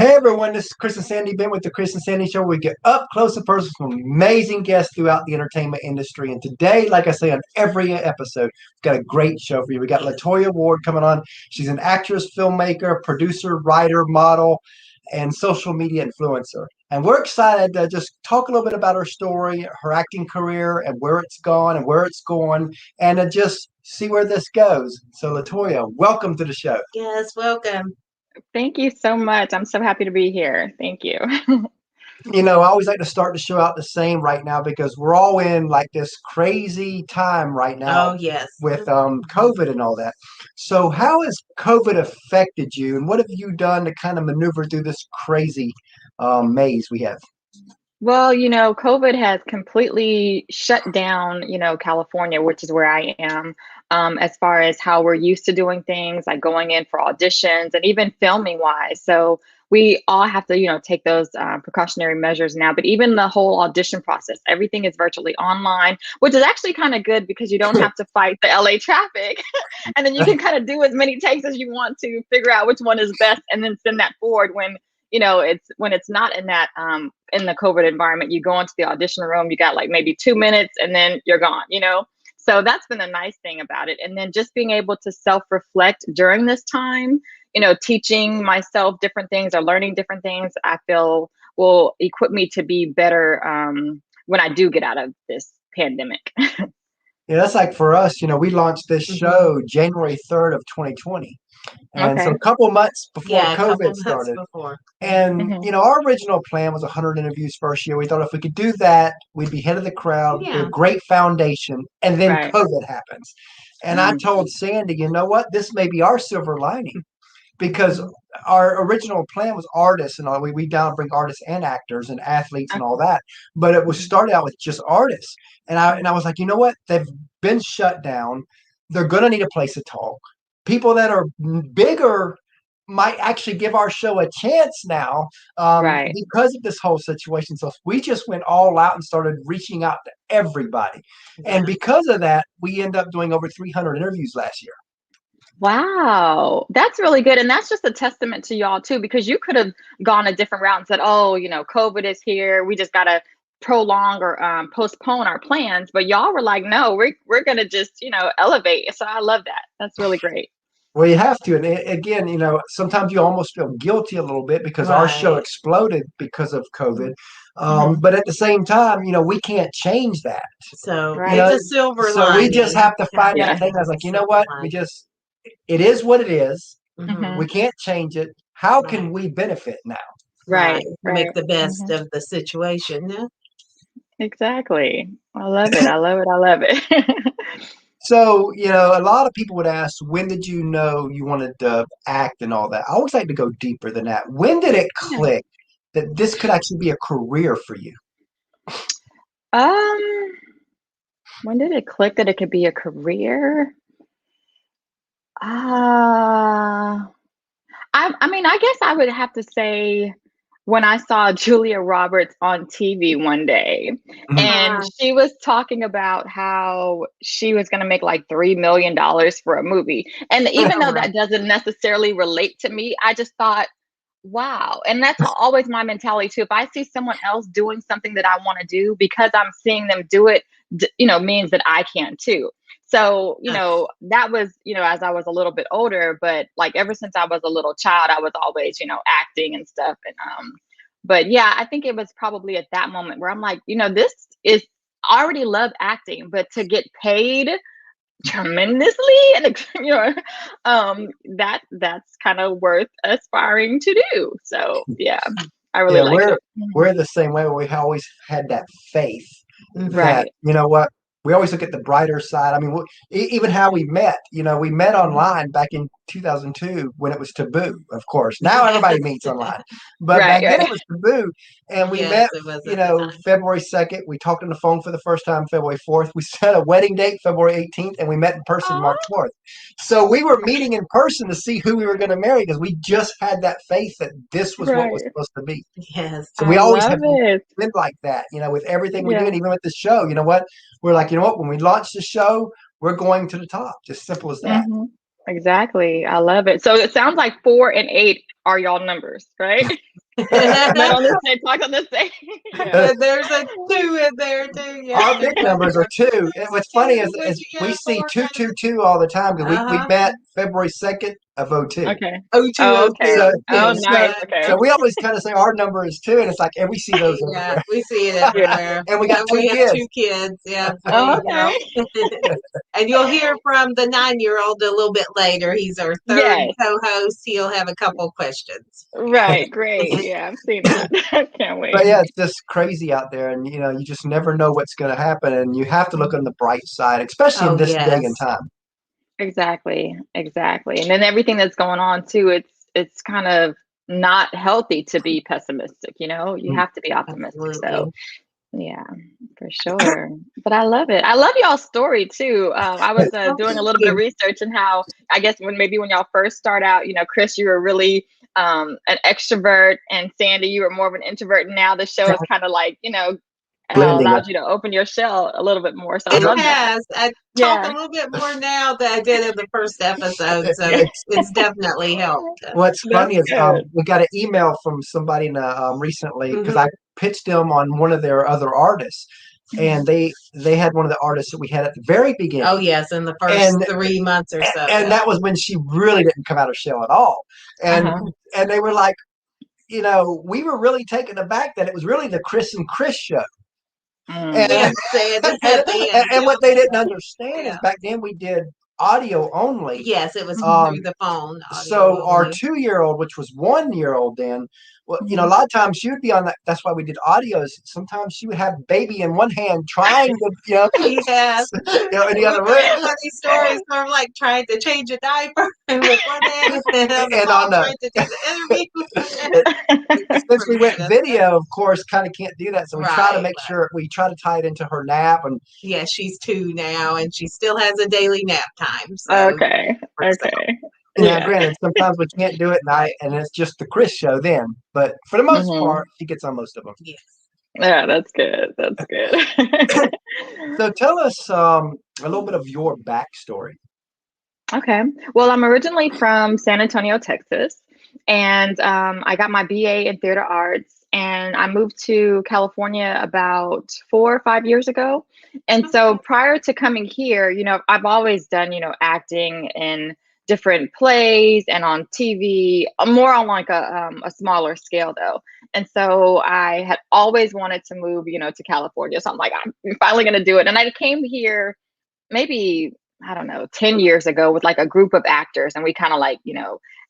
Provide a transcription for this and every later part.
Hey everyone, this is Chris and Sandy Bent with the Chris and Sandy Show. We get up close and personal with some amazing guests throughout the entertainment industry. And today, like I say on every episode, we've got a great show for you. We got LaToya Ward coming on. She's an actress, filmmaker, producer, writer, model, and social media influencer. And we're excited to just talk a little bit about her story, her acting career, and where it's gone and where it's going, and to just see where this goes. So LaToya, welcome to the show. Yes, welcome. Thank you so much. I'm so happy to be here. Thank you. I always like to start the show out the same right now because we're all in like this crazy time right now Oh, yes. with COVID and all that. So how has COVID affected you, and what have you done to kind of maneuver through this crazy maze we have? Well, COVID has completely shut down, California, which is where I am, as far as how we're used to doing things, like going in for auditions and even filming wise. So we all have to, take those precautionary measures now. But even the whole audition process, everything is virtually online, which is actually kind of good because you don't have to fight the LA traffic. And then you can kind of do as many takes as you want to figure out which one is best and then send that forward when it's not in that in the COVID environment. You go into the audition room, you got like maybe 2 minutes and then you're gone, so that's been the nice thing about it. And then just being able to self-reflect during this time, teaching myself different things or learning different things, I feel will equip me to be better when I do get out of this pandemic. Yeah, that's like for us, we launched this show January 3rd of 2020. And so a couple months before COVID started. And, our original plan was 100 interviews first year. We thought if we could do that, we'd be head of the crowd, a great foundation, and then COVID happens. And I told Sandy, you know what? This may be our silver lining because our original plan was artists and all. We down bring artists and actors and athletes and all that. But it was started out with just artists. And I was like, you know what? They've been shut down. They're going to need a place to talk. People that are bigger might actually give our show a chance now because of this whole situation. So we just went all out and started reaching out to everybody. And because of that, we end up doing over 300 interviews last year. Wow, that's really good. And that's just a testament to y'all too, because you could have gone a different route and said, oh, COVID is here. We just got to prolong or postpone our plans. But y'all were like, no, we're going to just, elevate. So I love that. That's really great. Well, you have to. And again, sometimes you almost feel guilty a little bit because our show exploded because of COVID. But at the same time, we can't change that. So it's a silver lining. So we just have to find that thing. I was like, you know what? It is what it is. We can't change it. How can we benefit now? Right. Make the best of the situation. Yeah. Exactly. I love it. I love it. So, a lot of people would ask, when did you know you wanted to act and all that? I always like to go deeper than that. When did it click that this could actually be a career for you? When did it click that it could be a career? I guess I would have to say when I saw Julia Roberts on TV one day, and she was talking about how she was going to make like $3 million for a movie. And even though that doesn't necessarily relate to me, I just thought, wow. And that's always my mentality too. If I see someone else doing something that I want to do, because I'm seeing them do it, means that I can too. So, that was, as I was a little bit older, but like ever since I was a little child, I was always, acting and stuff. And, but yeah, I think it was probably at that moment where I'm like, this is, I already love acting, but to get paid tremendously and, that's kind of worth aspiring to do. So yeah, I really like it. We're the same way. We always had that faith that, you know what? We always look at the brighter side. I mean, even how we met, we met online back in 2002 when it was taboo, of course. Now everybody meets online. But back then it was taboo. And we met, February 2nd. We talked on the phone for the first time, February 4th. We set a wedding date, February 18th, and we met in person March 4th. So we were meeting in person to see who we were going to marry because we just had that faith that this was what was supposed to be. Yes. So we always have been like that, with everything we do. And even with the show, we're like, when we launch the show, we're going to the top. Just simple as that. Exactly. I love it. So it sounds like 4 and 8 are y'all numbers, right? Not on the same, talk on the same. Yeah. There's a 2 in there too. Yeah. Our big numbers are 2. And what's funny is we see 222 all the time because we met February 2nd of 02. Okay. Oh, 2, Oh, okay. So, Oh, nice. Okay. So we always kind of say our number is 2, and it's like, and we see those everywhere. We see it everywhere. And we got We have 2 kids. Yeah. Oh, okay. And you'll hear from the 9-year-old a little bit later. He's our third co-host. He'll have a couple questions. Right. Great. Yeah, I've seen that. Can't wait. But yeah, it's just crazy out there, and you just never know what's going to happen, and you have to look on the bright side, especially in this day and time. Exactly. And then everything that's going on too, it's kind of not healthy to be pessimistic, you have to be optimistic. Absolutely. So yeah, for sure. But I love it. I love y'all's story too. I was doing a little bit of research and how, I guess when y'all first start out, Chris, you were really an extrovert, and Sandy, you were more of an introvert. And now the show is kind of like, allowed you to open your shell a little bit more. So I love that. I talk a little bit more now than I did in the first episode. So it's definitely helped. What's funny is we got an email from somebody recently because I pitched them on one of their other artists. And they had one of the artists that we had at the very beginning. Oh, yes, in the first 3 months or so. And that was when she really didn't come out of shell at all. And they were like, we were really taken aback that it was really the Chris and Chris show. And what they didn't understand is back then we did audio only. Yes, it was through the phone. So our 2-year-old, which was 1-year-old then, well, a lot of times she would be on that. That's why we did audios. Sometimes she would have baby in one hand trying to, in the other room. Funny stories from like trying to change a diaper with one hand and on trying to do the interview. Since we went video, of course, kind of can't do that. So we try to make sure we try to tie it into her nap. And yeah, she's 2 now, and she still has a daily nap time. So okay. Now, granted, sometimes we can't do it at night, and it's just the Chris show then. But for the most part, she gets on most of them. Yes. Yeah, that's good. That's good. So tell us a little bit of your backstory. Okay. Well, I'm originally from San Antonio, Texas, and I got my BA in theater arts, and I moved to California about 4 or 5 years ago. And so prior to coming here, I've always done, acting in different plays and on TV, more on like a smaller scale though. And so I had always wanted to move, to California. So I'm like, I'm finally going to do it. And I came here maybe, I don't know, 10 years ago with like a group of actors. And we kind of like,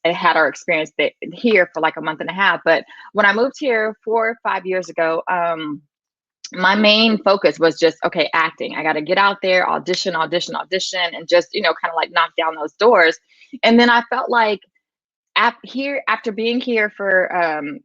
had our experience here for like a month and a half. But when I moved here 4 or 5 years ago, my main focus was just, okay, acting. I got to get out there, audition, and just, kind of like knock down those doors. And then I felt like after being here for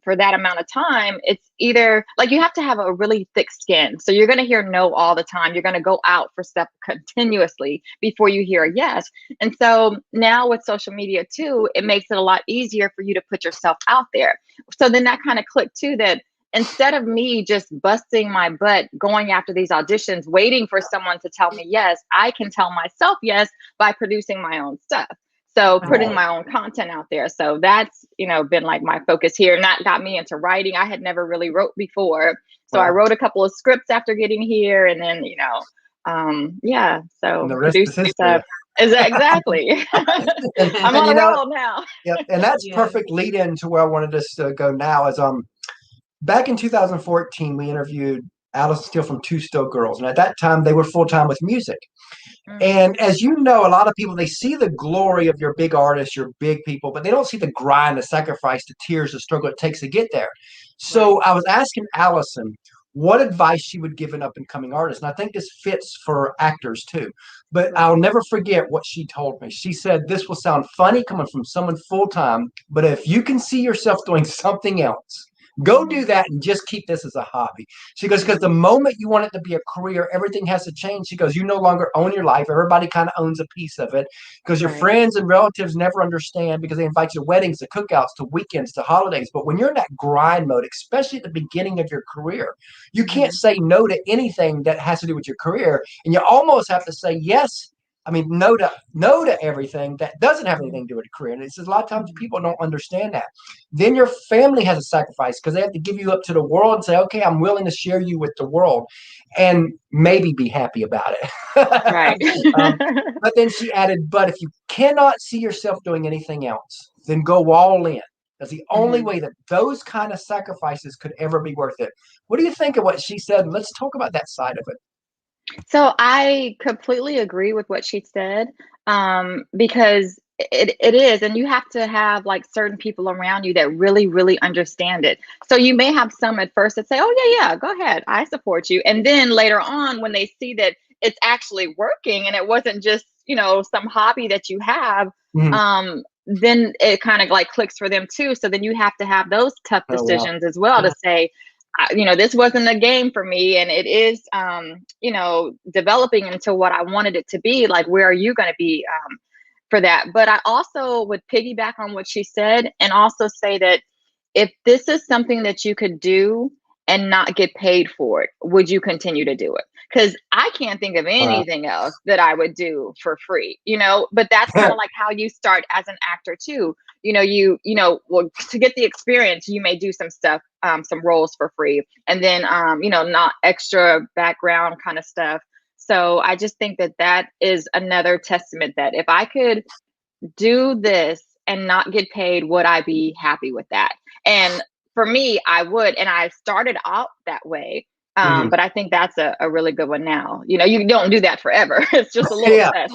that amount of time, it's either like you have to have a really thick skin. So you're going to hear no all the time. You're going to go out for stuff continuously before you hear a yes. And so now with social media too, it makes it a lot easier for you to put yourself out there. So then that kind of clicked too, that instead of me just busting my butt, going after these auditions, waiting for someone to tell me yes, I can tell myself yes by producing my own stuff. So putting my own content out there. So that's, been like my focus here. And that got me into writing. I had never really wrote before. So I wrote a couple of scripts after getting here. And then, so producing stuff. Exactly. I'm on a roll now. Yep. And that's perfect lead in to where I wanted us to go now is back in 2014, we interviewed Alice Steele from Two Still Girls. And at that time, they were full-time with music. And as you know, a lot of people, they see the glory of your big artists, your big people, but they don't see the grind, the sacrifice, the tears, the struggle it takes to get there. So I was asking Allison what advice she would give an up-and-coming artist. And I think this fits for actors too. But I'll never forget what she told me. She said, this will sound funny coming from someone full-time, but if you can see yourself doing something else, go do that and just keep this as a hobby. She goes, because the moment you want it to be a career, everything has to change. She goes, you no longer own your life. Everybody kind of owns a piece of it because your friends and relatives never understand because they invite you to weddings, to cookouts, to weekends, to holidays. But when you're in that grind mode, especially at the beginning of your career, you can't say no to anything that has to do with your career. And you almost have to say yes I mean, no to everything that doesn't have anything to do with a career. And it's a lot of times people don't understand that. Then your family has a sacrifice because they have to give you up to the world and say, okay, I'm willing to share you with the world and maybe be happy about it. Right. But then she added, but if you cannot see yourself doing anything else, then go all in. That's the only way that those kind of sacrifices could ever be worth it. What do you think of what she said? Let's talk about that side of it. So I completely agree with what she said, because it is, and you have to have like certain people around you that really, really understand it. So you may have some at first that say, "Oh yeah, go ahead, I support you," and then later on, when they see that it's actually working and it wasn't just some hobby that you have, then it kind of like clicks for them too. So then you have to have those tough decisions as well to say, this wasn't a game for me, and it is, developing into what I wanted it to be. Like, where are you going to be for that? But I also would piggyback on what she said and also say that if this is something that you could do and not get paid for it, would you continue to do it? Because I can't think of anything else that I would do for free, but that's kind of like how you start as an actor too. Well, to get the experience, you may do some stuff, some roles for free, and then, not extra background kind of stuff. So I just think that that is another testament that if I could do this and not get paid, would I be happy with that? And for me, I would. And I started out that way. But I think that's a really good one now. You don't do that forever. It's just a little test.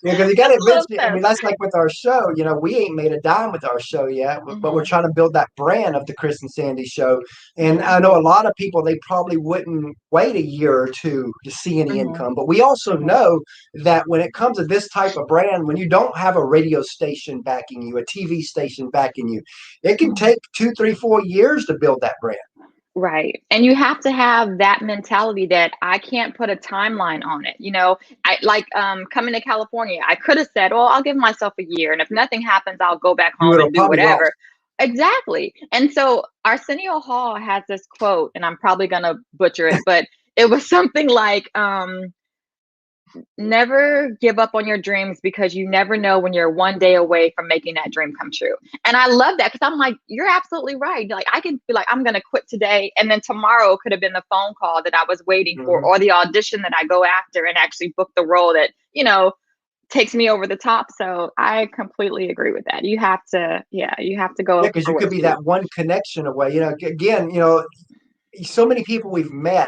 Because you got to eventually, I mean, that's like with our show, we ain't made a dime with our show yet, but we're trying to build that brand of the Chris and Sandy show. And I know a lot of people, they probably wouldn't wait a year or two to see any income. But we also know that when it comes to this type of brand, when you don't have a radio station backing you, a TV station backing you, it can take 2, 3, 4 years to build that brand. Right. And you have to have that mentality that I can't put a timeline on it. I like coming to California, I could have said, well, I'll give myself a year. And if nothing happens, I'll go back home and do whatever. Lost. Exactly. And so Arsenio Hall has this quote, and I'm probably going to butcher it, but it was something like, never give up on your dreams because you never know when you're one day away from making that dream come true. And I love that because I'm like, you're absolutely right. Like, I can be like, I'm going to quit today. And then tomorrow could have been the phone call that I was waiting for, or the audition that I go after and actually book the role that, takes me over the top. So I completely agree with that. You have to go. Yeah, because you could be that one connection away. Again, so many people we've met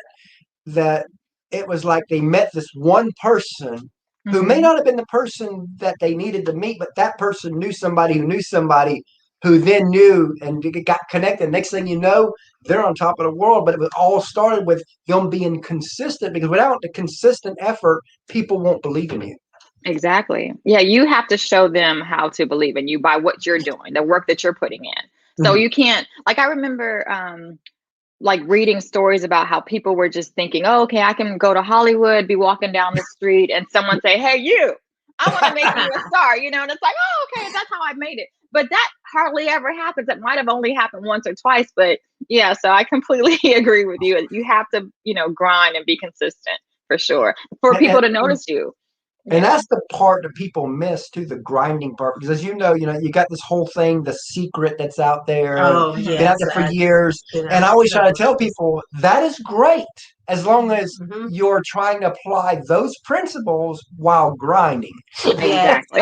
that it was like they met this one person who may not have been the person that they needed to meet, but that person knew somebody who knew somebody who then knew and got connected. Next thing you know, they're on top of the world. But it all started with them being consistent, because without the consistent effort, people won't believe in you. Exactly. Yeah, you have to show them how to believe in you by what you're doing, the work that you're putting in. So you can't, like, I remember like reading stories about how people were just thinking, oh, okay, I can go to Hollywood, be walking down the street, and someone say, hey, you, I want to make you a star, and it's like, oh, okay, that's how I made it. But that hardly ever happens. It might have only happened once or twice, but yeah, so I completely agree with you. You have to, grind and be consistent for sure, for people to notice you. And that's the part that people miss too, the grinding part, because as you got this whole thing, the secret that's out there. Oh, yeah. Been out there for years. And I always try to tell people that is great as long as you're trying to apply those principles while grinding. Exactly.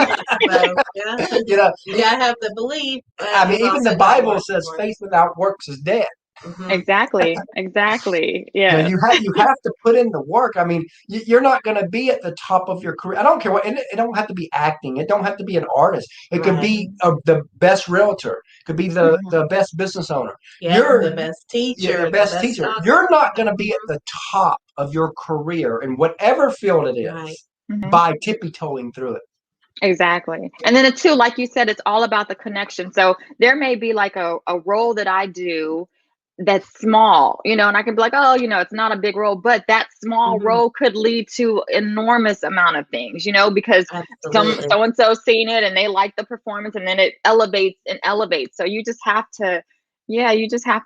So, you gotta have the belief. I mean, even the Bible says faith without works is dead. Exactly. Yeah. You have to put in the work. I mean, you're not going to be at the top of your career. I don't care what. And it don't have to be acting. It don't have to be an artist. It could be the best realtor. It could be the best business owner. You're the best teacher. You're the best teacher. You're not going to be at the top of your career in whatever field it is by tippy-toeing through it. Exactly. And then too, like you said, it's all about the connection. So there may be like a role that I do that's small, and I can be like, oh, it's not a big role, but that small role could lead to enormous amount of things, because so-and-so's seen it and they like the performance, and then it elevates. So you just have to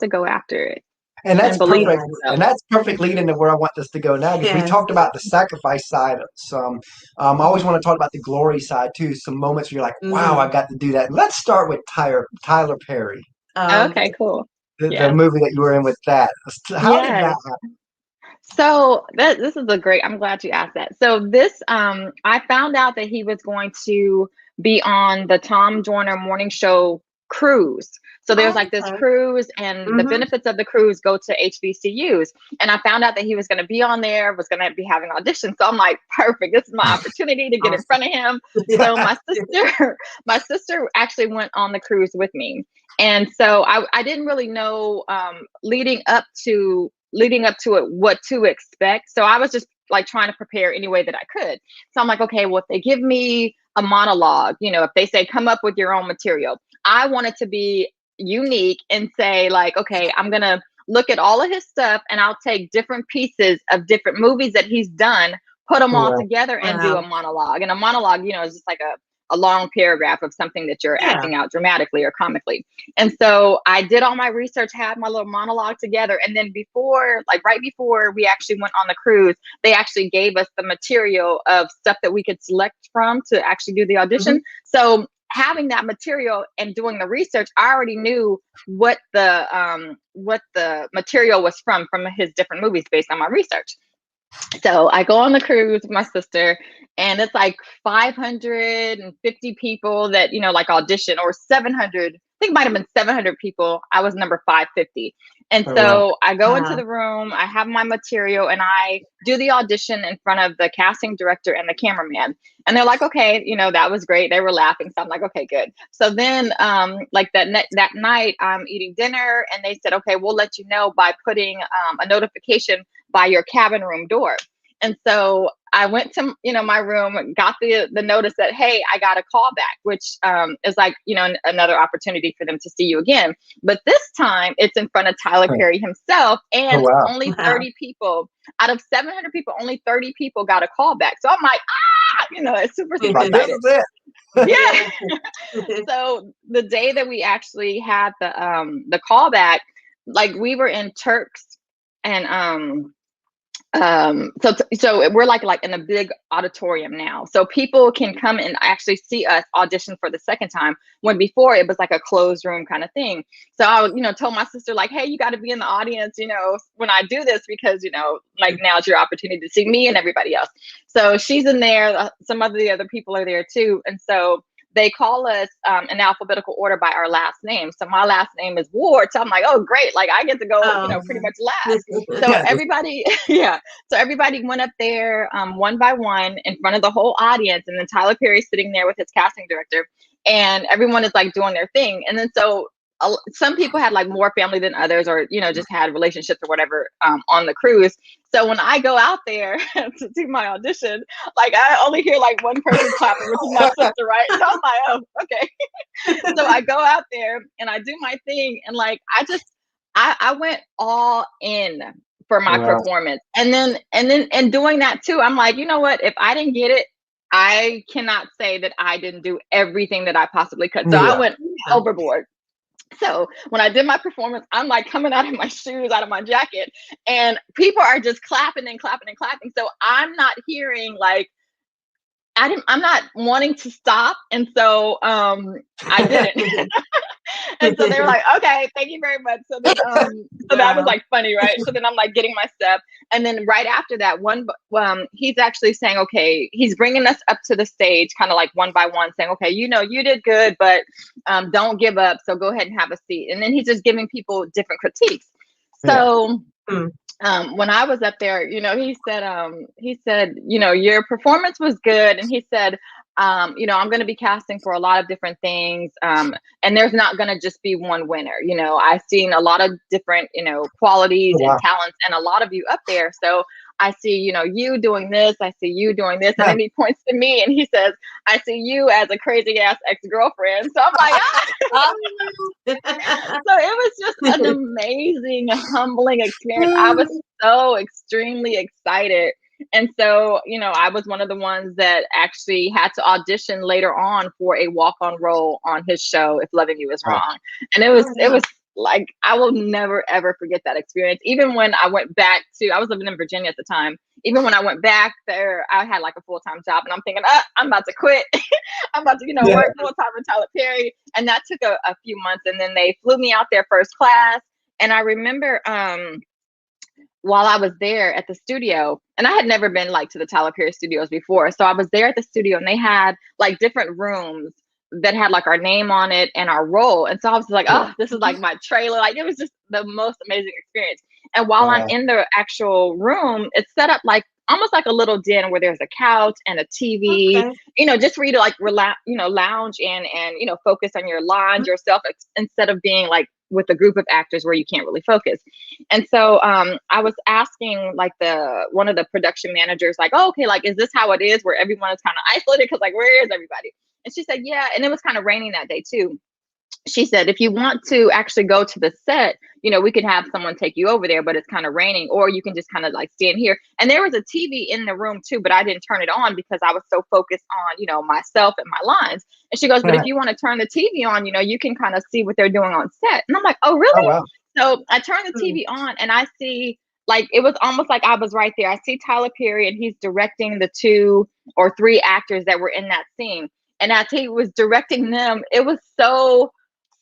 go after it. And that's believe perfect. in And that's perfect lead into where I want this to go now. Because we talked about the sacrifice side of some. I always want to talk about the glory side too. Some moments where you're like, wow, I got to do that. Let's start with Tyler Perry. Okay, cool. The movie that you were in with that. How did that happen? So this is I'm glad you asked that. So this, I found out that he was going to be on the Tom Joyner morning show cruise. So there's like this cruise, and the benefits of the cruise go to HBCUs. And I found out that he was going to be on there, was going to be having auditions. So I'm like, perfect. This is my opportunity to get in front of him. So my sister actually went on the cruise with me. And so I didn't really know leading up to it what to expect. So I was just like trying to prepare any way that I could. So I'm like, okay, well, if they give me a monologue, if they say come up with your own material, I want it to be unique and say like, okay, I'm gonna look at all of his stuff and I'll take different pieces of different movies that he's done, put them all together and do a monologue. And a monologue, is just like a long paragraph of something that you're acting out dramatically or comically. And so I did all my research, had my little monologue together. And then right before we actually went on the cruise, they actually gave us the material of stuff that we could select from to actually do the audition. So having that material and doing the research, I already knew what the material was from his different movies based on my research. So I go on the cruise with my sister, and it's like 550 people that, like audition, or 700, I think it might've been 700 people. I was number 550. And so I go into the room, I have my material, and I do the audition in front of the casting director and the cameraman. And they're like, okay, that was great. They were laughing. So I'm like, okay, good. So then like that night I'm eating dinner, and they said, okay, we'll let you know by putting a notification by your cabin room door. And so I went to, my room, got the notice that, hey, I got a call back, which is like, another opportunity for them to see you again. But this time it's in front of Tyler Perry himself, and only 30 people out of 700 people, only 30 people got a call back. So I'm like, it's super excited. Yeah. So the day that we actually had the call back, like we were in Turks, and so we're like in a big auditorium now, so people can come and actually see us audition for the second time, when before it was like a closed room kind of thing. So I told my sister like, hey, you got to be in the audience when I do this, because like now's your opportunity to see me and everybody else. So she's in there, some of the other people are there too, and so they call us in alphabetical order by our last name. So my last name is Ward. So I'm like, oh, great. Like I get to go, pretty much last. So everybody, So everybody went up there one by one in front of the whole audience. And then Tyler Perry's sitting there with his casting director, and everyone is like doing their thing. And then so some people had like more family than others, or, just had relationships or whatever on the cruise. So when I go out there to do my audition, like I only hear like one person clapping, which is my sister, right? So I'm like, oh, okay. So I go out there and I do my thing, and like I went all in for my performance. And then doing that too, I'm like, you know what? If I didn't get it, I cannot say that I didn't do everything that I possibly could. So I went overboard. So when I did my performance, I'm like coming out of my shoes, out of my jacket, and people are just clapping and clapping and clapping. So I'm not hearing like, I'm not wanting to stop. And so I didn't. And so they were like, okay, thank you very much. So then, so that was like funny, right? So then I'm like getting my step. And then right after that he's actually saying, okay, he's bringing us up to the stage, kind of like one by one, saying, okay, you did good, but don't give up. So go ahead and have a seat. And then he's just giving people different critiques. So when I was up there, he said, your performance was good. And he said, I'm going to be casting for a lot of different things. And there's not going to just be one winner. I've seen a lot of different, qualities and talents, and a lot of you up there. So I see, you doing this. I see you doing this. And then he points to me and he says, I see you as a crazy ass ex-girlfriend. So I'm like, So it was just an amazing, humbling experience. I was so extremely excited. And so, I was one of the ones that actually had to audition later on for a walk-on role on his show, If Loving You Is Wrong. And it was Like, I will never, ever forget that experience. Even when I went back I was living in Virginia at the time. Even when I went back there, I had like a full-time job, and I'm thinking, I'm about to quit. I'm about to, work full-time in Tyler Perry. And that took a few months. And then they flew me out there first class. And I remember, while I was there at the studio, and I had never been like to the Tyler Perry studios before. So I was there at the studio, and they had like different rooms that had like our name on it and our role. And so I was like, oh, this is like my trailer. Like, it was just the most amazing experience. And while I'm in the actual room, it's set up like almost like a little den where there's a couch and a TV, just for you to like relax, lounge in and, focus on your lines yourself, instead of being like with a group of actors where you can't really focus. And so I was asking like one of the production managers, like, oh, okay, like, is this how it is where everyone is kind of isolated? Cause like, where is everybody? And she said, yeah. And it was kind of raining that day too. She said, if you want to actually go to the set, we could have someone take you over there, but it's kind of raining, or you can just kind of like stand here. And there was a TV in the room too, but I didn't turn it on because I was so focused on, myself and my lines. And she goes, but if you want to turn the TV on, you can kind of see what they're doing on set. And I'm like, oh, really? Oh, wow. So I turned the TV on, and I see, like, it was almost like I was right there. I see Tyler Perry, and he's directing the 2 or 3 actors that were in that scene. And as he was directing them, it was so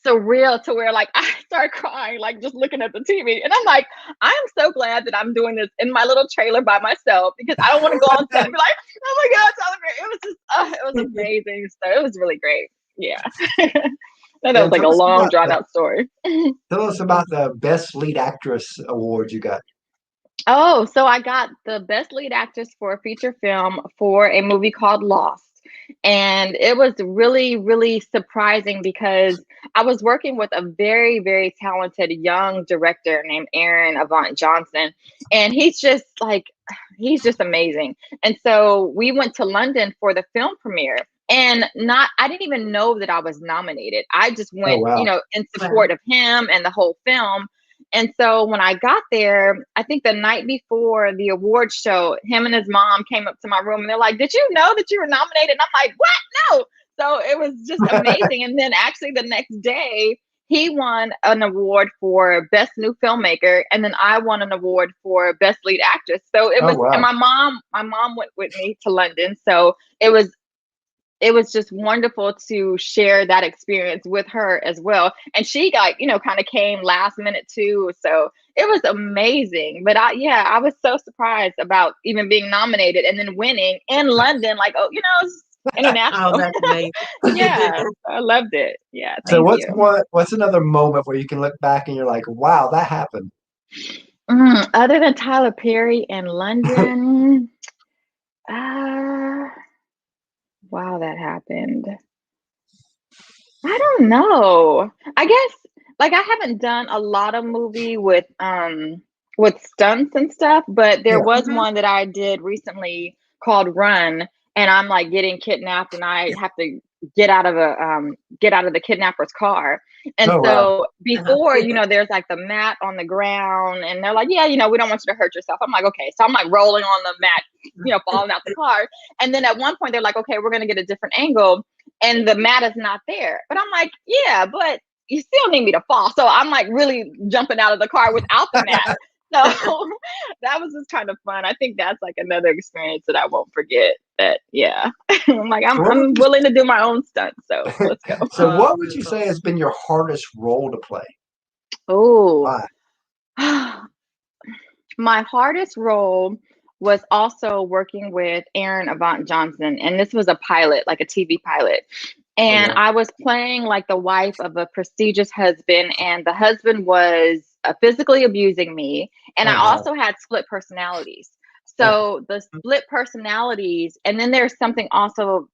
surreal to where like I start crying, like just looking at the TV. And I'm like, I'm so glad that I'm doing this in my little trailer by myself, because I don't want to go on set and be like, oh my God, Tyler Perry. It was just, it was amazing. So it was really great. Yeah. That was like a long drawn out story. Tell us about the Best Lead Actress award you got. Oh, so I got the Best Lead Actress for a feature film for a movie called Lost. And it was really, really surprising because I was working with a very, very talented young director named Aaron Avant Johnson. And he's just amazing. And so we went to London for the film premiere. And I didn't even know that I was nominated. I just went, in support of him and the whole film. And so when I got there, I think the night before the award show, him and his mom came up to my room, and they're like, did you know that you were nominated? And I'm like, what? No. So it was just amazing. And then actually the next day, he won an award for Best New Filmmaker. And then I won an award for Best Lead Actress. So it was, and my mom went with me to London. So it was just wonderful to share that experience with her as well. And she got, kind of came last minute too. So it was amazing. But I was so surprised about even being nominated and then winning in London. Like, it's international. Oh, that's amazing. Yeah, I loved it. Yeah. So what's another moment where you can look back and you're like, wow, that happened? Other than Tyler Perry in London, wow, that happened. I don't know. I guess like I haven't done a lot of movie with stunts and stuff, but there was one that I did recently called Run, and I'm like getting kidnapped, and I have to get out of the kidnapper's car. And before, there's like the mat on the ground, and they're like, yeah, we don't want you to hurt yourself. I'm like, okay. So I'm like rolling on the mat, falling out the car. And then at one point they're like, okay, we're going to get a different angle, and the mat is not there. But I'm like, yeah, but you still need me to fall. So I'm like really jumping out of the car without the mat. So that was just kind of fun. I think that's like another experience that I won't forget. I'm like, I'm willing to do my own stunts. So let's go. So what would you say has been your hardest role to play? Oh, my hardest role was also working with Aaron Avant Johnson. And this was a pilot, like a TV pilot. And I was playing like the wife of a prestigious husband, and the husband was physically abusing me. And I also had split personalities. So the split personalities, and then there's something also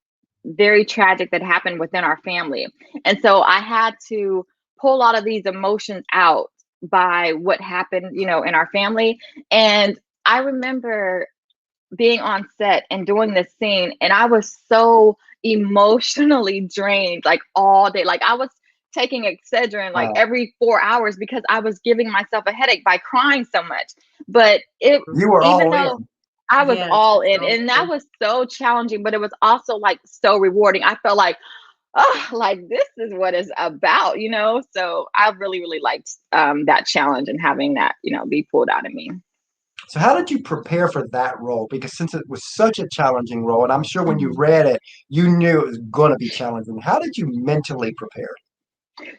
very tragic that happened within our family. And so I had to pull a lot of these emotions out by what happened, in our family. And I remember being on set and doing this scene, and I was so emotionally drained, like all day. Like I was taking Excedrin like every 4 hours because I was giving myself a headache by crying so much. But you were all in. I was all in, and that was so challenging, but it was also like so rewarding. I felt like, oh, like this is what it's about, you know? So I really, really liked that challenge and having that, you know, be pulled out of me. So how did you prepare for that role? Because since it was such a challenging role, and I'm sure when you read it, you knew it was going to be challenging. How did you mentally prepare?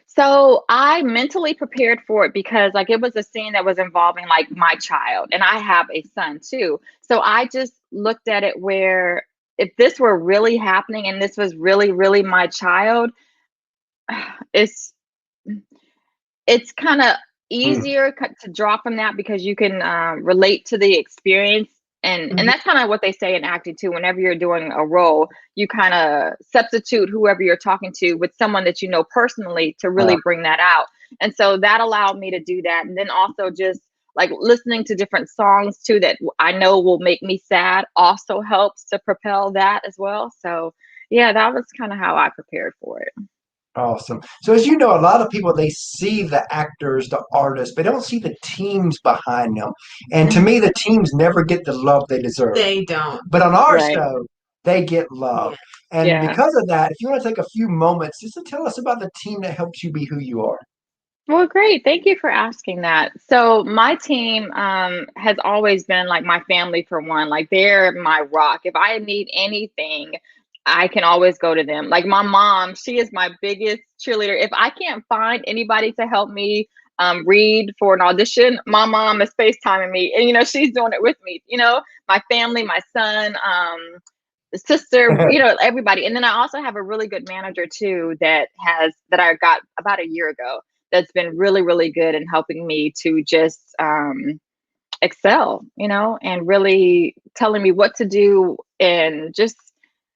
So I mentally prepared for it because like it was a scene that was involving like my child, and I have a son too. So I just looked at it where if this were really happening and this was really, really my child, it's it's kind of Mm, easier to draw from that because you can relate to the experience, and that's kind of what they say in acting too. Whenever you're doing a role, you kind of substitute whoever you're talking to with someone that you know personally to really bring that out. And so that allowed me to do that, and then also just like listening to different songs too that I know will make me sad also helps to propel that as well. So yeah, that was kind of how I prepared for it. awesome. So as you know, a lot of people, they see the actors, the artists, but they don't see the teams behind them. And to me, the teams never get the love they deserve. They don't. But on our Right. show, they get love. Yeah. And Yeah. because of that, if you want to take a few moments just to tell us about the team that helps you be who you are. Well, great. Thank you for asking that. So my team has always been like my family for one. Like they're my rock. If I need anything, I can always go to them. Like my mom, she is my biggest cheerleader. If I can't find anybody to help me read for an audition, my mom is FaceTiming me, and you know she's doing it with me. You know, my family, my son, sister, you know, everybody. And then I also have a really good manager too that I got about a year ago that's been really, really good in helping me to just excel, you know, and really telling me what to do and just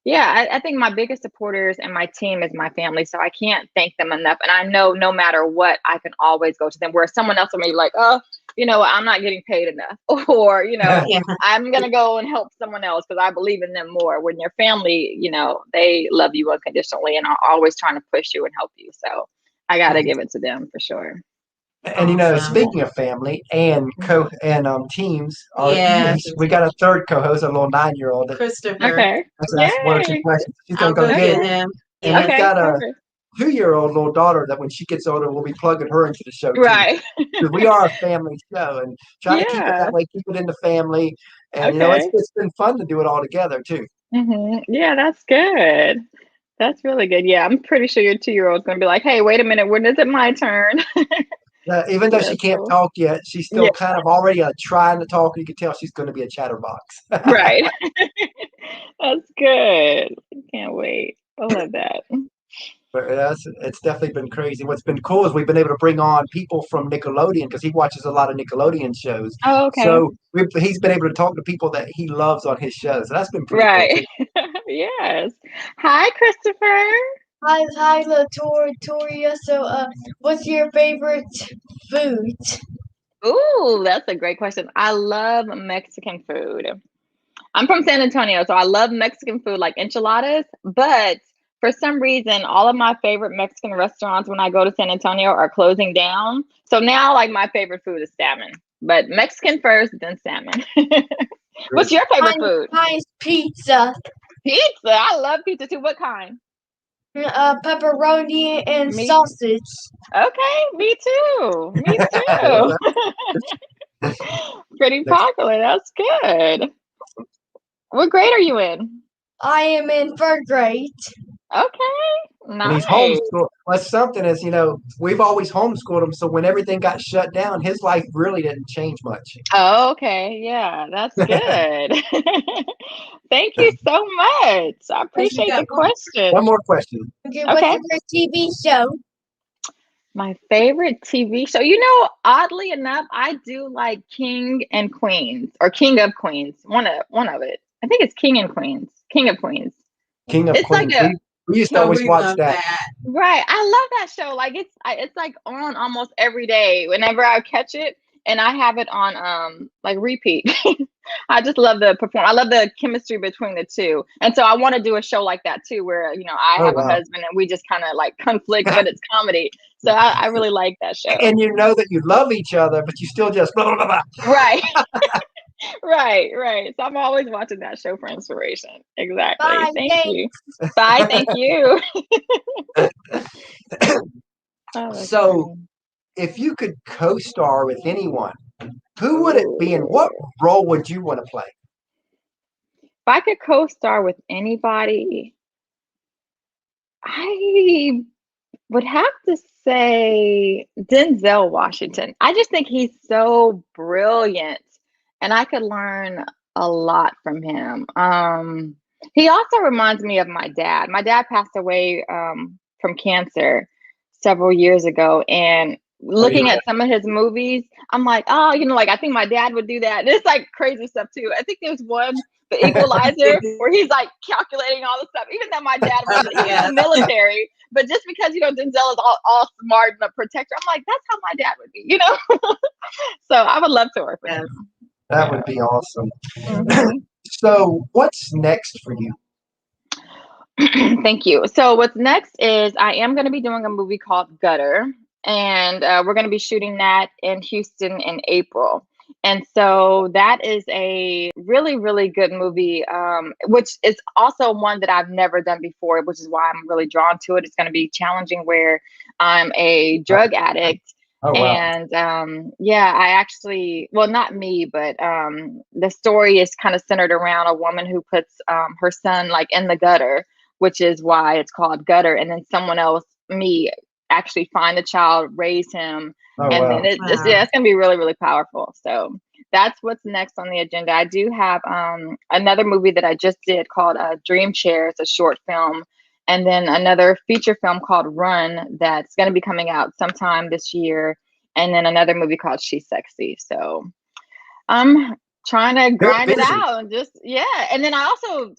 yeah, I think my biggest supporters and my team is my family. So I can't thank them enough. And I know no matter what, I can always go to them. Where someone else may be like, oh, you know, I'm not getting paid enough. Or, you know, Yeah. I'm going to go and help someone else because I believe in them more. When your family, you know, they love you unconditionally and are always trying to push you and help you. So I got to give it to them for sure. And you know, Awesome. speaking of family and teams, Yeah. we got a third co-host, a little 9-year-old. Christopher. Okay. Let's ask one or two Yay. questions. She's I'll gonna go go get get it. him. And Yeah. we've got a Perfect. 2-year-old little daughter that when she gets older, we'll be plugging her into the show too. Right. Because we are a family show and try to keep it Yeah. that way, keep it in the family. And you know, it's been fun to do it all together too. Yeah, that's good. That's really good. Yeah, I'm pretty sure your 2-year-old's gonna be like, "Hey, wait a minute, when is it my turn?" Even though she That's can't cool. talk yet, she's still Yeah, kind of already trying to talk. You can tell she's going to be a chatterbox. right. That's good. Can't wait. I love that. But it's definitely been crazy. What's been cool is we've been able to bring on people from Nickelodeon because he watches a lot of Nickelodeon shows. Oh, okay. So he's been able to talk to people that he loves on his shows. So that's been pretty cool Right. too. Yes. Hi, Christopher. Hi, LaToya. So, what's your favorite food? Ooh, that's a great question. I love Mexican food. I'm from San Antonio, so I love Mexican food like enchiladas, but for some reason, all of my favorite Mexican restaurants when I go to San Antonio are closing down. So now, like, my favorite food is salmon, but Mexican first, then salmon. What's your favorite food? Mine's pizza. Pizza. I love pizza too. What kind? Pepperoni and Me- sausage. Okay, me too. Me too. Pretty popular. That's good. What grade are you in? I am in 3rd grade. Okay, And he's nice. homeschooled. Well, something is, you know, we've always homeschooled him. So when everything got shut down, his life really didn't change much. Oh, okay. Yeah, that's good. Thank you so much. I appreciate the question. One more question. Okay, what's your favorite TV show? My favorite TV show. You know, oddly enough, I do like King and Queens or King of Queens. One of it. I think it's King and Queens. King of Queens. King of It's Queens. like We used to always watch that. Right. I love that show. Like it's like on almost every day whenever I catch it, and I have it on like repeat. I just love the perform. I love the chemistry between the two. And so I want to do a show like that too, where you know I have a husband and we just kind of like conflict, but it's comedy. So I really like that show. And you know that you love each other, but you still just blah blah blah. Right. Right, right. So I'm always watching that show for inspiration. Exactly. Bye, Thank thanks. you. Bye. Thank you. Oh, that's So, funny. if you could co-star with anyone, who would it be, and what Ooh. role would you want to play? If I could co-star with anybody, I would have to say Denzel Washington. I just think he's so brilliant, and I could learn a lot from him. He also reminds me of my dad. My dad passed away from cancer several years ago, and Oh looking yeah. at some of his movies, I'm like, oh, like I think my dad would do that. And it's like crazy stuff too. I think there's one, The Equalizer, where he's like calculating all the stuff. Even though my dad wasn't, he was in the military, but just because Denzel is all smart and a protector, I'm like, that's how my dad would be. So I would love to work with him. That would be awesome. Mhm. So, what's next for you? Thank you. So what's next is I am going to be doing a movie called Gutter, and we're going to be shooting that in Houston in April. And so that is a really, really good movie, which is also one that I've never done before, which is why I'm really drawn to it. It's going to be challenging where I'm a drug addict. Oh wow. And yeah, I actually, well, not me, but the story is kind of centered around a woman who puts her son like in the gutter, which is why it's called Gutter. And then someone else, me, actually find the child, raise him, Oh and wow. then it's gonna be really, really powerful. So that's what's next on the agenda. I do have another movie that I just did called Dream Chair. It's a short film, and then another feature film called Run that's going to be coming out sometime this year, and then another movie called She's Sexy. So I'm trying to Very grind it busy. out and just and then I also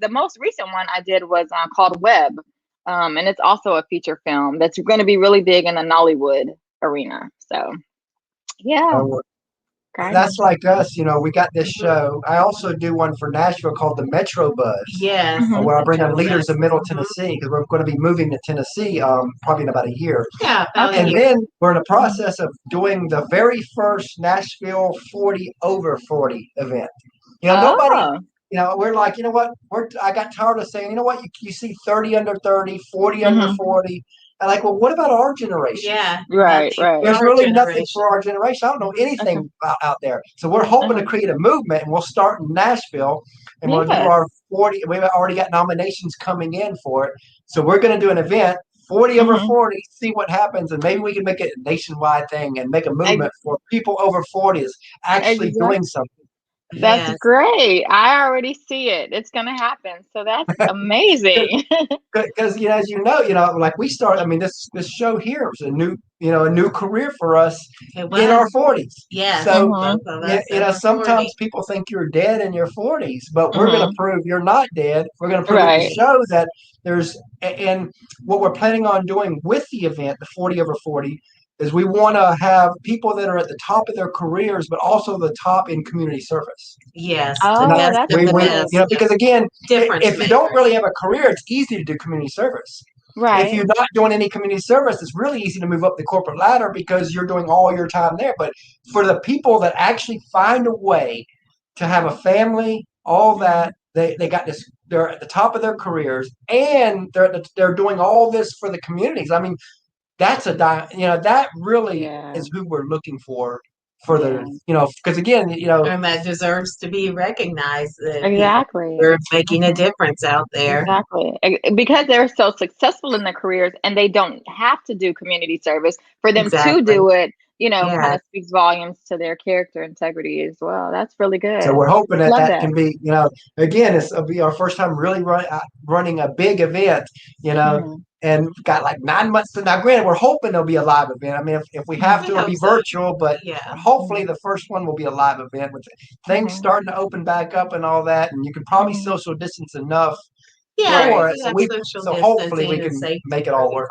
the most recent one I did was called Web, and it's also a feature film that's going to be really big in the Nollywood arena. So yeah, Oh, grinding. that's like us. We got this show. I also do one for Nashville called the Metro Buzz. Yes. Mhm. Where I bring in leaders of Middle Tennessee because we're going to be moving to Tennessee probably in about a year. Yeah. About a Okay. And year. then we're in the process of doing the very first Nashville 40 over 40 event. Nobody, Oh. we're like, what? I got tired of saying, what? You see 30 under 30, 40 under Mhm. 40. I'm like, well, what about our generation? Yeah. Right, right. There's Our really nothing generation. for our generation. I don't know Okay. anything out there. So we're hoping to create a movement, and we'll start in Nashville, and we'll do Yeah. our 40. We've already got nominations coming in for it. So we're going to do an event, 40 over Mhm. 40, see what happens, and maybe we can make it a nationwide thing and make a movement for people over 40 is actually doing something. That's Yes. great. I already see it. It's gonna happen. So that's amazing. Because as like we started. I mean, this show here was a new career for us It in our was. 40s. Yes. So Mhm. Both of us in our sometimes 40s. people think you're dead in your 40s, but we're going to Mhm. prove you're not dead. We're going to prove with the Right. show that there's, and what we're planning on doing with the event, the 40 over 40, is we want to have people that are at the top of their careers, but also the top in community service. Yes. Oh, And Yes. that's The we, best. because again, Difference if you don't really have a career, it's easy to do community service. If right. you're not doing any community service, it's really easy to move up the corporate ladder because you're doing all your time there. But for the people that actually find a way to have a family, all that, they got this. They're at the top of their careers, and they're doing all this for the communities. I mean, that's that really Yeah. is who we're looking for Yeah. the because again And that deserves to be recognized that Exactly. they're making a Mhm. difference out there. Exactly. Because they're so successful in their careers and they don't have to do community service, for them to Exactly. do it, kind Yeah. of speaks volumes to their character integrity as well. That's really So good. we're hoping that Love that that. can be, again, it'll be our first time really running a big event, Mhm. and we've got like 9 months to now. Granted, we're hoping there'll be a live event. I mean, if we have We to, it'll be hope so. virtual, but Yeah. hopefully the first one will be a live event with things Mhm. starting to open back up and all that. And you can probably Mhm. social distance enough Yeah. for Right. it. We have So hopefully we can make it all work.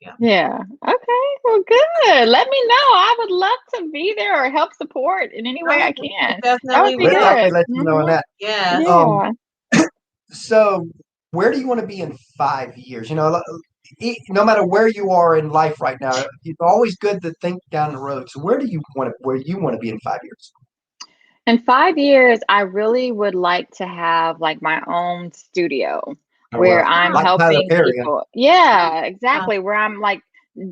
Yeah. Yeah. Okay. Well, good. Let me know. I would love to be there or help support in any way I can. That Definitely would be We'll will. definitely good. let you know on Mhm. that. Yeah. Yeah. So where do you want to be in 5 years? No matter where you are in life right now, it's always good to think down the road. So where you want to be in 5 years? In 5 years, I really would like to have like my own studio Oh, where well, I'm like Tyler helping Perry. people. Yeah, exactly. Where I'm like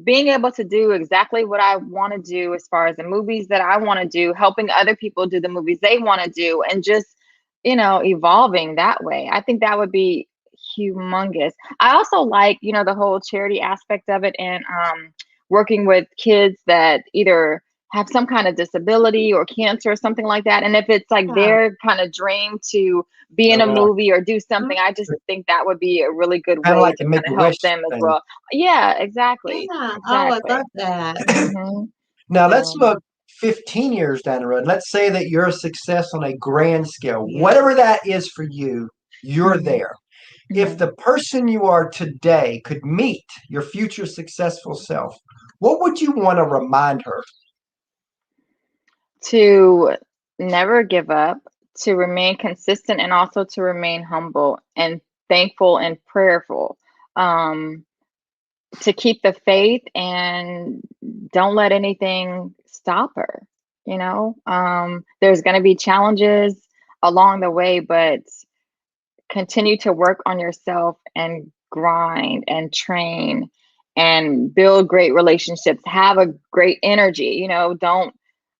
being able to do exactly what I want to do as far as the movies that I want to do, helping other people do the movies they want to do, and just, evolving that way. I think that would be humongous. I also like, the whole charity aspect of it, and working with kids that either have some kind of disability or cancer or something like that. And if it's like their kind of dream to be in a movie or do something, I just think that would be a really good Kind of way like to the kind of help Make-A-Wish them as thing. well. Yeah, exactly. Yeah. Oh, I Exactly. love that. Mhm. Now let's look 15 years down the road. Let's say that you're a success on a grand scale. Yeah. Whatever that is for you, you're Mhm. there. If the person you are today could meet your future successful self, what would you want to remind her? To never give up, to remain consistent, and also to remain humble and thankful and prayerful. Um, to keep the faith and don't let anything stop her. There's going to be challenges along the way, but continue to work on yourself and grind and train and build great relationships, have a great energy. Don't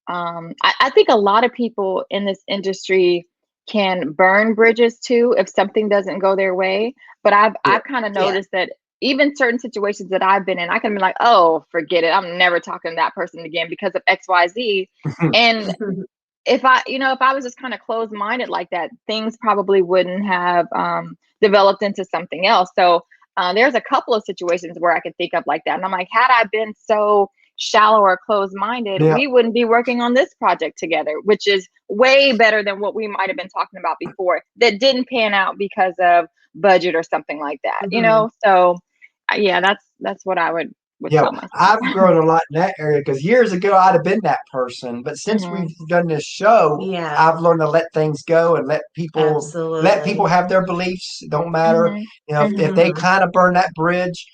I think a lot of people in this industry can burn bridges too if something doesn't go their way. But I've kind of noticed that even certain situations that I've been in, I can be like, oh, forget it. I'm never talking to that person again because of XYZ. And if I was just kind of closed minded like that, things probably wouldn't have developed into something else. So there's a couple of situations where I could think of like that. And I'm like, had I been so shallow or closed minded, we wouldn't be working on this project together, which is way better than what we might have been talking about before that didn't pan out because of budget or something like that, So yeah, that's what I would tell myself. I've grown a lot in that area because years ago I'd have been that person, but since we've done this show, I've learned to let things go and let people have their beliefs. It don't matter, if they kind of burn that bridge,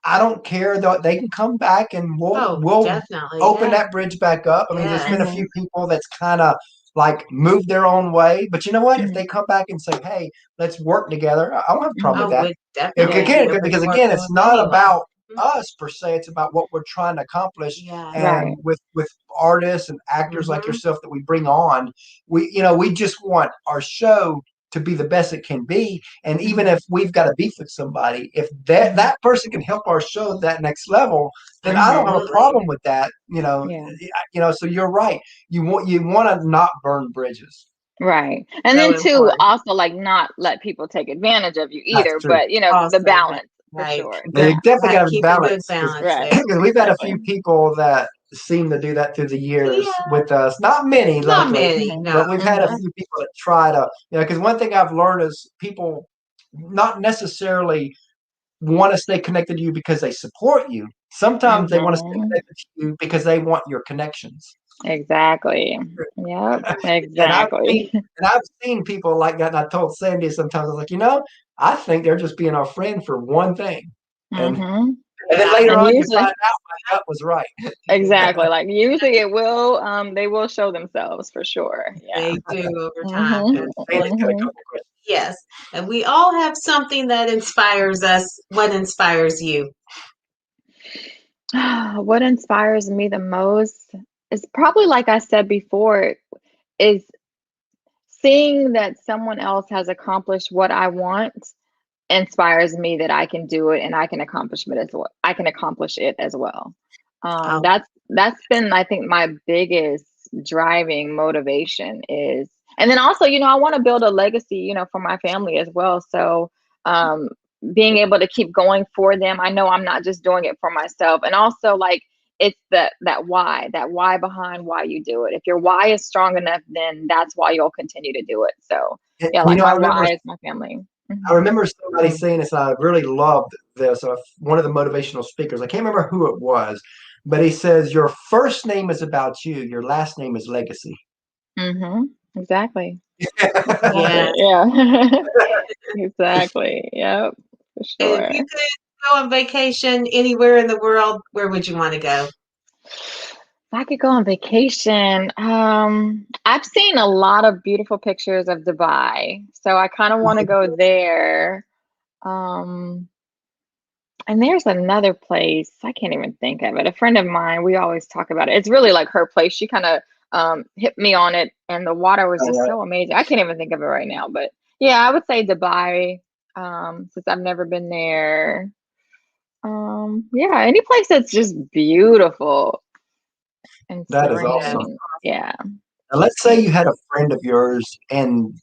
I don't care. They can come back and we'll definitely open that bridge back up. I mean, there's been a few people that's kind of like moved their own way, but you know what? If they come back and say, "Hey, let's work together," I don't have a problem with that. Because again, it's not about us per se. It's about what we're trying to accomplish. And with artists and actors like yourself that we bring on, we just want our show to be the best it can be. And even if we've got a beef with somebody, if that person can help our show to that next level, then I don't have a problem with that. So you're right. You want to not burn bridges. Right. And then too, also like not let people take advantage of you either, but the balance. For sure. They definitely got to balance. Because we've had a few people that seem to do that through the years with us. Not many, luckily, but we've had a few people that try to, because one thing I've learned is people not necessarily want to stay connected to you because they support you. Sometimes they want to stay connected to you because they want your connections. Exactly. Yep. Exactly. And I've seen people like that. And I told Sandy sometimes, I was like, I think they're just being our friend for one thing. And then later on, you find out my gut was right. Exactly. Like usually it will, they will show themselves for sure. Yeah. They do over time. Yes. And we all have something that inspires us. What inspires you? What inspires me the most is probably, like I said before, is seeing that someone else has accomplished what I want inspires me that I can do it and I can accomplish it as well. I can accomplish it as well. That's been, I think, my biggest driving motivation is, and then also, I want to build a legacy, for my family as well. So, being able to keep going for them. I know I'm not just doing it for myself. And also like, it's that why behind why you do it. If your why is strong enough, then that's why you'll continue to do it. So yeah, like my why is my family. I remember somebody saying this, and I really loved this. One of the motivational speakers, I can't remember who it was, but he says, your first name is about you. Your last name is legacy. Exactly. Yeah. Exactly. Yep. For sure. And if you could go on vacation anywhere in the world, where would you want to go? If I could go on vacation, I've seen a lot of beautiful pictures of Dubai, so I kind of want to go there. Um, and there's another place, I can't even think of it. A friend of mine, we always talk about it. It's really like her place. She kind of hit me on it, and the water was All just right. so amazing. I can't even think of it right now, but yeah, I would say Dubai, since I've never been there. Yeah, any place that's just beautiful and That is awesome. serene. Yeah. Now, let's say you had a friend of yours and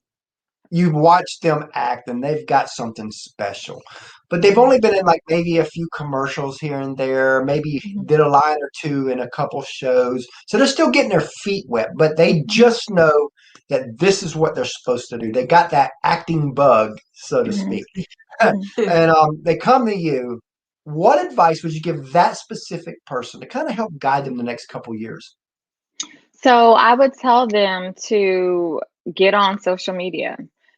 you've watched them act and they've got something special, but they've only been in like maybe a few commercials here and there, maybe Mhm. did a line or two in a couple shows. So they're still getting their feet wet, but they Mhm. just know that this is what they're supposed to do. They got that acting bug, so to Mhm. speak. Mhm. And they come to you. What advice would you give that specific person to kind of help guide them the next couple years? So I would tell them to get on social media.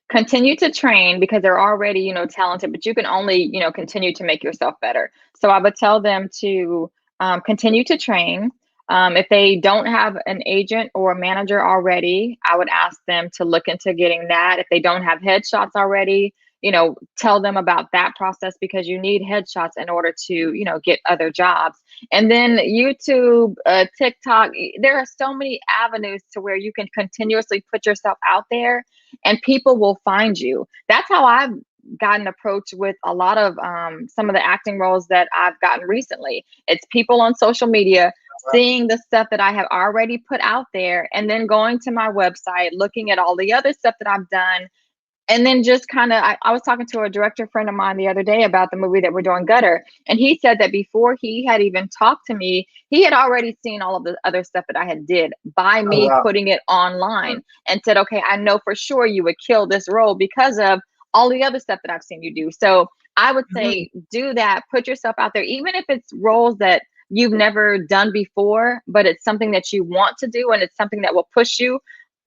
Continue to train because they're already, talented, but you can only, continue to make yourself better. So I would tell them to continue to train. If they don't have an agent or a manager already, I would ask them to look into getting that. If they don't have headshots already, tell them about that process because you need headshots in order to, get other jobs. And then YouTube, TikTok, there are so many avenues to where you can continuously put yourself out there and people will find you. That's how I've gotten approached with a lot of some of the acting roles that I've gotten recently. It's people on social media seeing the stuff that I have already put out there and then going to my website, looking at all the other stuff that I've done and then just kind of I was talking to a director friend of mine the other day about the movie that we're doing, Gutter, and he said that before he had even talked to me, he had already seen all of the other stuff that I had did by Oh, me wow. putting it online and said, okay, I know for sure you would kill this role because of all the other stuff that I've seen you do. So I would say do that, put yourself out there, even if it's roles that you've never done before, but it's something that you want to do and it's something that will push you.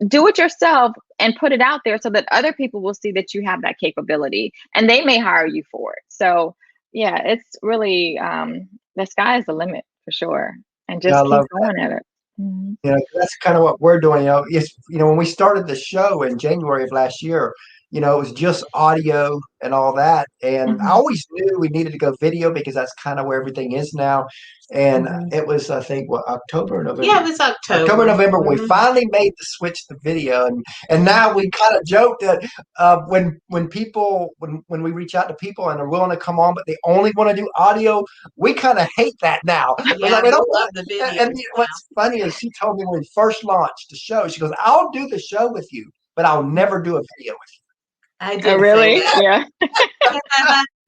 Do it yourself and put it out there so that other people will see that you have that capability and they may hire you for it. So yeah, it's really the sky is the limit for sure. And Yeah, I just keep love that. going at it. Mhm. That's kind of what we're doing. Yes, when we started the show in January of last year, it was just audio and all that. And I Mhm. always knew we needed to go video because that's kind of where everything is now. And Mhm. it was, I think, what, October or Yeah, November? it was October, October. November, when we finally made the switch to video, and now we kind of joke that when people when we reach out to people and they're willing to come on, but they only want to do audio, we kind of hate that now. We're Yeah, like, we we don't love want. the videos And what's funny is she told me when we first launched the show, she goes, "I'll do the show with you, but I'll never do a video with I Oh, did say really? that. Yeah.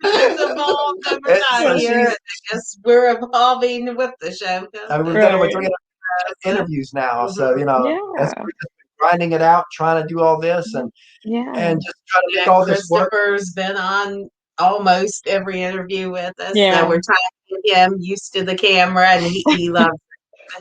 It's evolved over time So here, and she's, I guess we're evolving with the show. I mean, we've done over Right. 300 interviews now, so that's Yeah. we're just grinding it out, trying to do all this, Yeah. and just trying to make Yeah, all this work. Christopher's been on almost every interview with us, so Yeah. we're trying to get him used to the camera, and he loves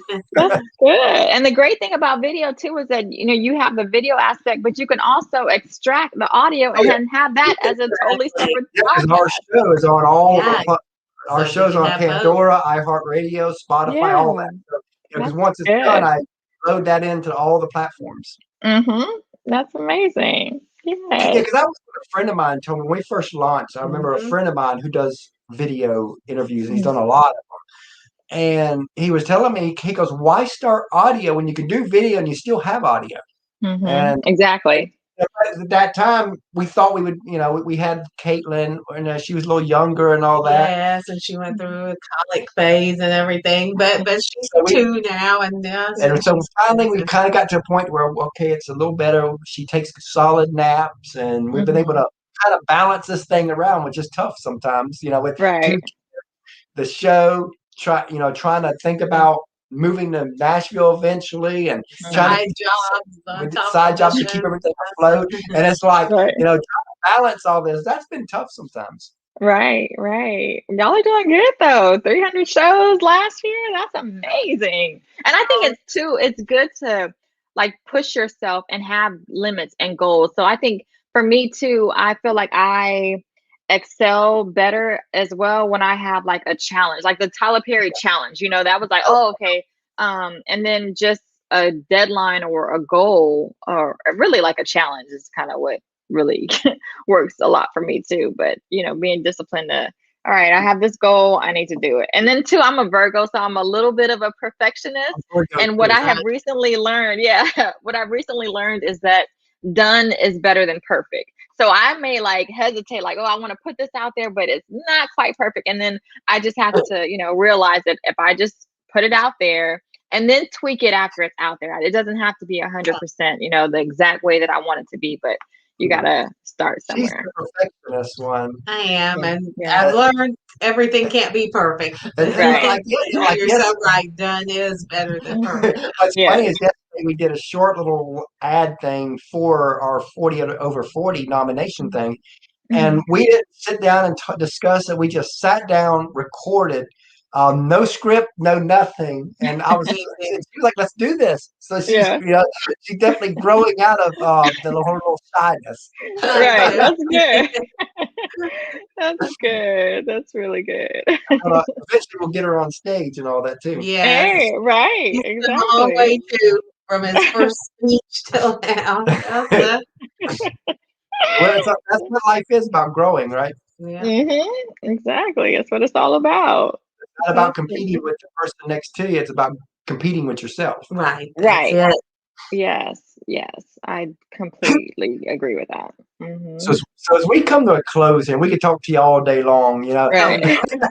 it. That's good. And the great thing about video too is that you have the video aspect, but you can also extract the audio Oh and yeah, then have that as a totally separate yeah, because our podcast. show is on all Yeah, our so you show's can on have both. Pandora, iHeartRadio, Spotify, all Yeah, that. So, because that's once it's done, good. I load that into all the platforms. That's amazing. Yeah, Yes. because that was what a friend of mine told me when we first launched. I remember a Mhm. friend of mine who does video interviews, and he's Mhm. done a lot of them. And he was telling me, he goes, "Why start audio when you can do video and you still have audio?" And Exactly. at that time, we thought we would, we had Caitlin, and she was a little younger and all that. Yes, and she went through a colic phase and everything, but she's So we, 2 now, and yes, and and so she's finally, we kind of got to a point where, okay, it's a little better. She takes solid naps, and we've been able to kind of balance this thing around, which is tough sometimes, with Right. the show, trying to think about moving to Nashville eventually, and trying to side jobs on with top side of the jobs to show. keep everything afloat. And it's like, Right. trying to balance all this. That's been tough sometimes. Right. Right. Y'all are doing good though. 300 shows last year. That's amazing. And I think it's good to like push yourself and have limits and goals. So I think for me too, I feel like I excel better as well when I have like a challenge, like the Tyler Perry challenge. That was like, oh, okay, And then just a deadline or a goal, or really like a challenge, is kind of what really works a lot for me too. But being disciplined to, all right, I have this goal, I need to do it. And then too, I'm a Virgo, so I'm a little bit of a perfectionist. And what I have recently learned, what I've recently learned is that done is better than perfect. So I may like hesitate, like, oh, I want to put this out there, but it's not quite perfect. And then I just have to, realize that if I just put it out there and then tweak it after it's out there, it doesn't have to be 100%, the exact way that I want it to be, but you gotta start somewhere. She's the perfectionist one. I am, and I've learned everything can't be perfect. Right. You're so right. Done is better than perfect. What's funny is yesterday we did a short little ad thing for our 40 over 40 nomination thing, and we didn't sit down and discuss it. We just sat down, recorded. No script, no nothing, and I was she was like, "Let's do this." So she's, she's definitely growing out of the little shyness. Right, that's good. That's good. That's really good. Eventually, we'll get her on stage and all that too. Yeah, hey, right, exactly. A long way too, from his first speech till now. Well, that's what life is about, growing, right? Yeah, exactly. That's what it's all about. It's not about competing with the person next to you. It's about competing with yourself. Right. Yes. I completely agree with that. So as we come to a close here, we could talk to you all day long, Right. But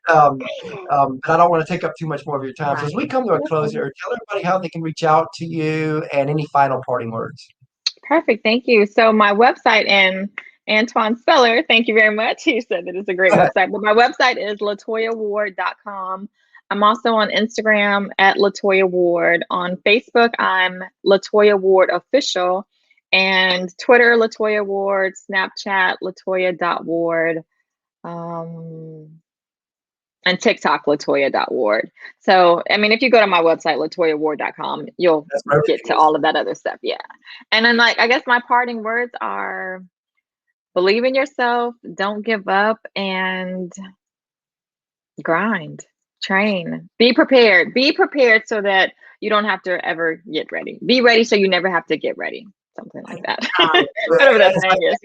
I don't want to take up too much more of your time. So as we come to a close here, tell everybody how they can reach out to you and any final parting words. Perfect. Thank you. So my website, and Antoine Speller, thank you very much. He said that it's a great website, but my website is LaToyaward.com. I'm also on Instagram at LaToya Ward. On Facebook, I'm LaToya Ward Official, and Twitter, LaToya Ward, Snapchat, LaToya.Ward, and TikTok, LaToya.Ward. So, I mean, if you go to my website, LaToyaward.com, you'll get to all of that other stuff. Yeah. And then, I guess my parting words are: believe in yourself, don't give up, and grind, train, be prepared so that you don't have to ever get ready. Be ready so you never have to get ready. Something like that. Whatever that saying is,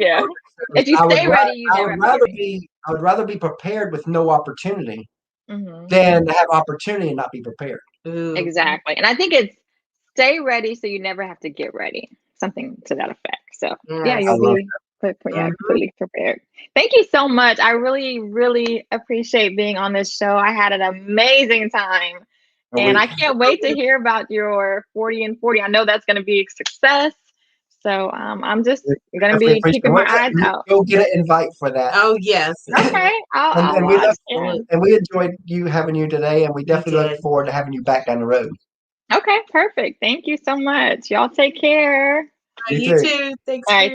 If you stay ready, you never have to get ready. I would rather be prepared with no opportunity than to have opportunity and not be prepared. Exactly. And I think it's stay ready so you never have to get ready. Something to that effect. So you'll be completely prepared. Thank you so much. I really, really appreciate being on this show. I had an amazing time. And I can't wait to hear about your 40 and 40. I know that's going to be a success. So I'm just going to be keeping my eyes out. Go get an invite for that. Oh, yes. Okay. And we enjoyed you having you today, and we definitely look forward to having you back down the road. Okay, perfect. Thank you so much. Y'all take care. You too. Thanks.